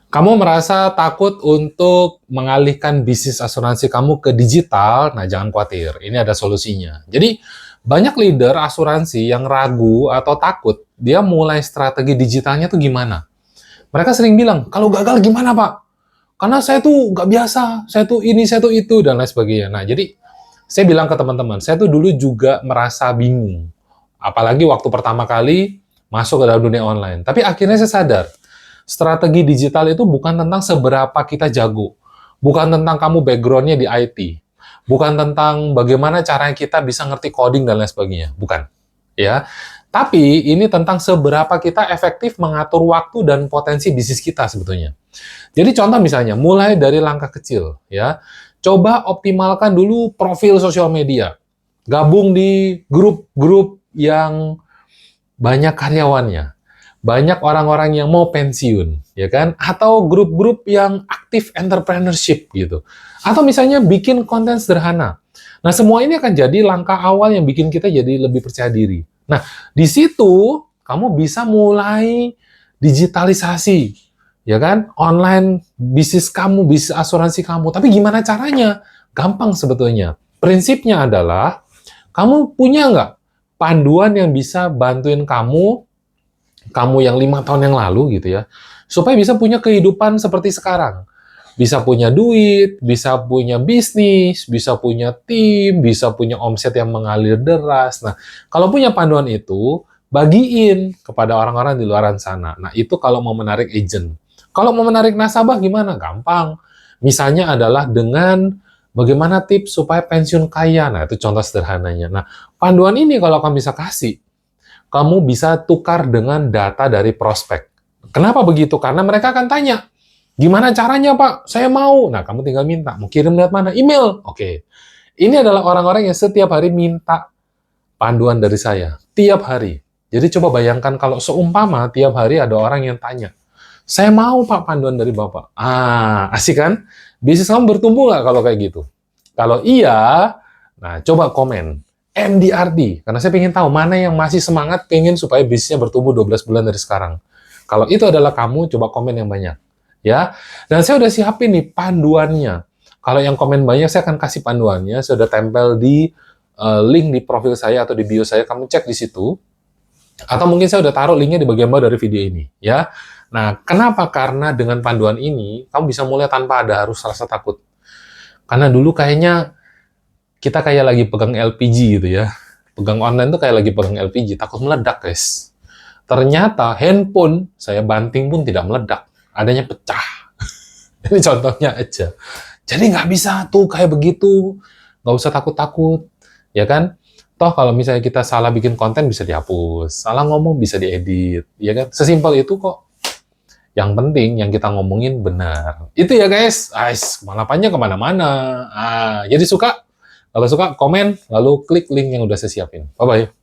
Kamu merasa takut untuk mengalihkan bisnis asuransi kamu ke digital? Nah, jangan khawatir, ini ada solusinya. Jadi, banyak leader asuransi yang ragu atau takut, dia mulai strategi digitalnya tuh gimana. Mereka sering bilang, kalau gagal gimana Pak? Karena saya tuh nggak biasa, saya tuh ini, saya tuh itu, dan lain sebagainya. Nah, jadi saya bilang ke teman-teman, saya tuh dulu juga merasa bingung. Apalagi waktu pertama kali masuk ke dalam dunia online. Tapi akhirnya saya sadar, strategi digital itu bukan tentang seberapa kita jago. Bukan tentang kamu background-nya di IT. Bukan tentang bagaimana caranya kita bisa ngerti coding dan lain sebagainya. Bukan. Ya. Tapi ini tentang seberapa kita efektif mengatur waktu dan potensi bisnis kita sebetulnya. Jadi contoh misalnya, mulai dari langkah kecil, ya. Coba optimalkan dulu profil sosial media. Gabung di grup-grup yang banyak karyawannya. Banyak orang-orang yang mau pensiun, ya kan? Atau grup-grup yang aktif entrepreneurship gitu. Atau misalnya bikin konten sederhana. Nah, semua ini akan jadi langkah awal yang bikin kita jadi lebih percaya diri. Nah, di situ kamu bisa mulai digitalisasi, ya kan? Online bisnis kamu, bisnis asuransi kamu. Tapi gimana caranya? Gampang sebetulnya. Prinsipnya adalah, kamu punya nggak panduan yang bisa bantuin kamu yang 5 tahun yang lalu gitu ya, supaya bisa punya kehidupan seperti sekarang. Bisa punya duit, bisa punya bisnis, bisa punya tim, bisa punya omset yang mengalir deras. Nah, kalau punya panduan itu, bagiin kepada orang-orang di luar sana. Nah, itu kalau mau menarik agent. Kalau mau menarik nasabah gimana? Gampang. Misalnya adalah dengan bagaimana tips supaya pensiun kaya. Nah, itu contoh sederhananya. Nah, panduan ini kalau kamu bisa kasih, kamu bisa tukar dengan data dari prospek. Kenapa begitu? Karena mereka akan tanya, gimana caranya Pak? Saya mau. Nah, kamu tinggal minta. Mau kirim lewat mana? Email. Oke. Ini adalah orang-orang yang setiap hari minta panduan dari saya. Tiap hari. Jadi coba bayangkan kalau seumpama tiap hari ada orang yang tanya, saya mau Pak panduan dari Bapak. Ah, asik kan? Bisnis kamu bertumbuh nggak kalau kayak gitu? Kalau iya, nah coba komen. MDRT, karena saya ingin tahu mana yang masih semangat pengen supaya bisnisnya bertumbuh 12 bulan dari sekarang. Kalau itu adalah kamu, coba komen yang banyak. Ya, dan saya udah siapin nih panduannya. Kalau yang komen banyak, saya akan kasih panduannya. Saya udah tempel di link di profil saya atau di bio saya. Kamu cek di situ. Atau mungkin saya udah taruh linknya di bagian bawah dari video ini. Ya, nah kenapa? Karena dengan panduan ini, kamu bisa mulai tanpa ada harus rasa takut. Karena dulu kayaknya kita kayak lagi pegang LPG gitu ya. Pegang online tuh kayak lagi pegang LPG, takut meledak, guys. Ternyata handphone saya banting pun tidak meledak, adanya pecah. Ini contohnya aja. Jadi nggak bisa tuh kayak begitu, nggak usah takut-takut, ya kan? Toh kalau misalnya kita salah bikin konten bisa dihapus, salah ngomong bisa diedit, ya kan? Sesimpel itu kok. Yang penting yang kita ngomongin benar. Itu ya guys, malapannya kemana-mana. Jadi suka? Kalau suka, komen, lalu klik link yang udah saya siapin. Bye-bye.